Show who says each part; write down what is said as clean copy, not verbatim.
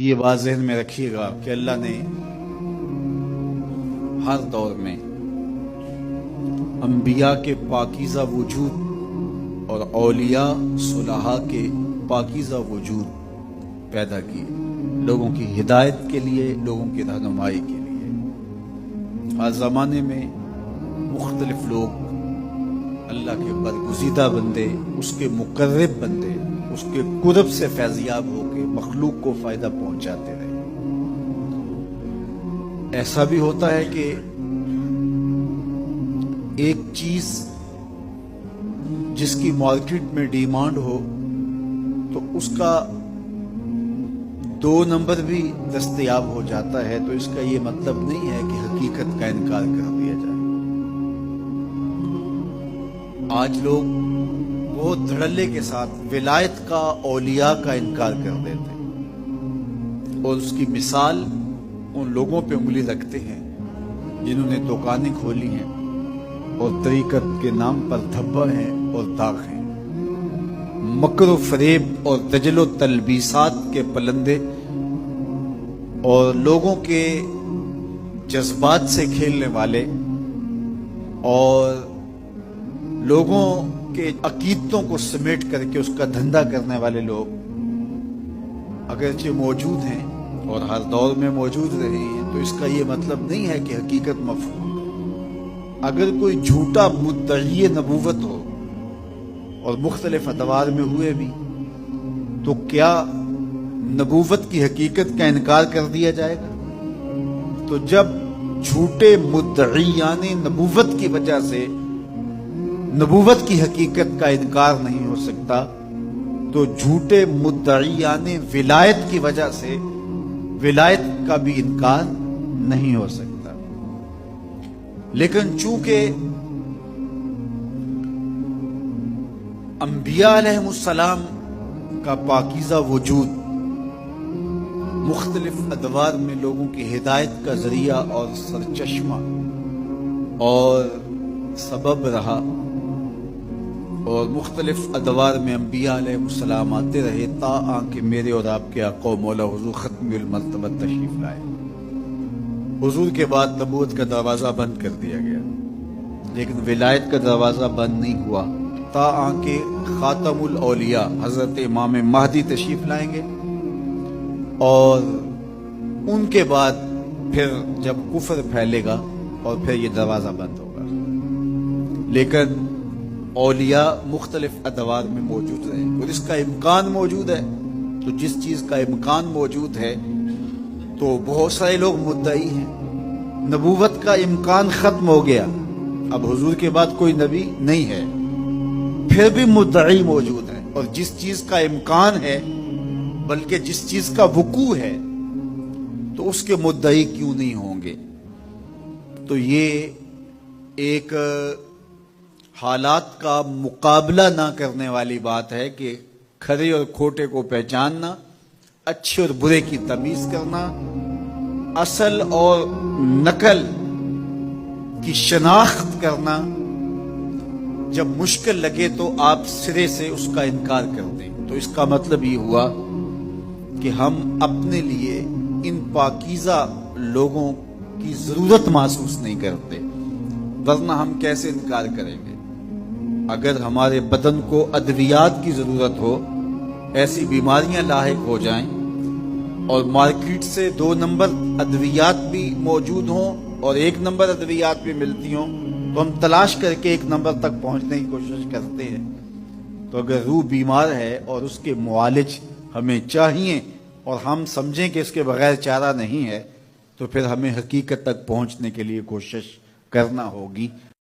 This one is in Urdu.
Speaker 1: یہ بات ذہن میں رکھیے گا کہ اللہ نے ہر دور میں انبیاء کے پاکیزہ وجود اور اولیاء صلحاء کے پاکیزہ وجود پیدا کیے، لوگوں کی ہدایت کے لیے، لوگوں کی رہنمائی کے لیے۔ ہر زمانے میں مختلف لوگ اللہ کے برگزیدہ بندے، اس کے مقرب بندے، اس کے قرب سے فیضیاب ہو کے مخلوق کو فائدہ پہنچاتے رہے۔ ایسا بھی ہوتا ہے کہ ایک چیز جس کی مارکیٹ میں ڈیمانڈ ہو تو اس کا 2 نمبر بھی دستیاب ہو جاتا ہے، تو اس کا یہ مطلب نہیں ہے کہ حقیقت کا انکار کر دیا جائے۔ آج لوگ بہت دھڑلے کے ساتھ ولایت کا، اولیاء کا انکار کر دیتے ہیں، اور اس کی مثال ان لوگوں پہ انگلی رکھتے ہیں جنہوں نے دکانیں کھولی ہیں اور طریقت کے نام پر دھبا ہیں اور داغ ہیں، مکر و فریب اور دجل و تلبیسات کے پلندے اور لوگوں کے جذبات سے کھیلنے والے اور لوگوں کے عقیدتوں کو سمیٹ کر کے اس کا دھندا کرنے والے لوگ اگرچہ موجود ہیں اور ہر دور میں موجود رہے ہیں، تو اس کا یہ مطلب نہیں ہے کہ حقیقت مفہوم۔ اگر کوئی جھوٹا مدعی نبوت ہو اور مختلف ادوار میں ہوئے بھی، تو کیا نبوت کی حقیقت کا انکار کر دیا جائے گا؟ تو جب جھوٹے مدعیان نبوت کی وجہ سے نبوت کی حقیقت کا انکار نہیں ہو سکتا، تو جھوٹے مدعیان ولایت کی وجہ سے ولایت کا بھی انکار نہیں ہو سکتا۔ لیکن چونکہ انبیاء علیہ السلام کا پاکیزہ وجود مختلف ادوار میں لوگوں کی ہدایت کا ذریعہ اور سرچشمہ اور سبب رہا، اور مختلف ادوار میں انبیاء علیہ السلام آتے رہے تا آنکہ میرے اور آپ کے آقا و مولا حضور ختم المرتبہ تشریف لائے۔ حضور کے بعد نبوت کا دروازہ بند کر دیا گیا، لیکن ولایت کا دروازہ بند نہیں ہوا تا آنکہ خاتم الاولیاء حضرت امام مہدی تشریف لائیں گے، اور ان کے بعد پھر جب کفر پھیلے گا اور پھر یہ دروازہ بند ہوگا۔ لیکن اولیاء مختلف ادوار میں موجود رہے، اور اس کا امکان موجود ہے، تو جس چیز کا امکان موجود ہے تو بہت سارے لوگ مدعی ہیں۔ نبوت کا امکان ختم ہو گیا، اب حضور کے بعد کوئی نبی نہیں ہے، پھر بھی مدعی موجود ہیں، اور جس چیز کا امکان ہے بلکہ جس چیز کا وقوع ہے تو اس کے مدعی کیوں نہیں ہوں گے؟ تو یہ ایک حالات کا مقابلہ نہ کرنے والی بات ہے کہ کھرے اور کھوٹے کو پہچاننا، اچھے اور برے کی تمیز کرنا، اصل اور نقل کی شناخت کرنا، جب مشکل لگے تو آپ سرے سے اس کا انکار کر دیں۔ تو اس کا مطلب یہ ہوا کہ ہم اپنے لیے ان پاکیزہ لوگوں کی ضرورت محسوس نہیں کرتے، ورنہ ہم کیسے انکار کریں گے؟ اگر ہمارے بدن کو ادویات کی ضرورت ہو، ایسی بیماریاں لاحق ہو جائیں اور مارکیٹ سے 2 نمبر ادویات بھی موجود ہوں اور 1 نمبر ادویات بھی ملتی ہوں، تو ہم تلاش کر کے 1 نمبر تک پہنچنے کی کوشش کرتے ہیں۔ تو اگر روح بیمار ہے اور اس کے معالج ہمیں چاہیے اور ہم سمجھیں کہ اس کے بغیر چارہ نہیں ہے، تو پھر ہمیں حقیقت تک پہنچنے کے لیے کوشش کرنا ہوگی۔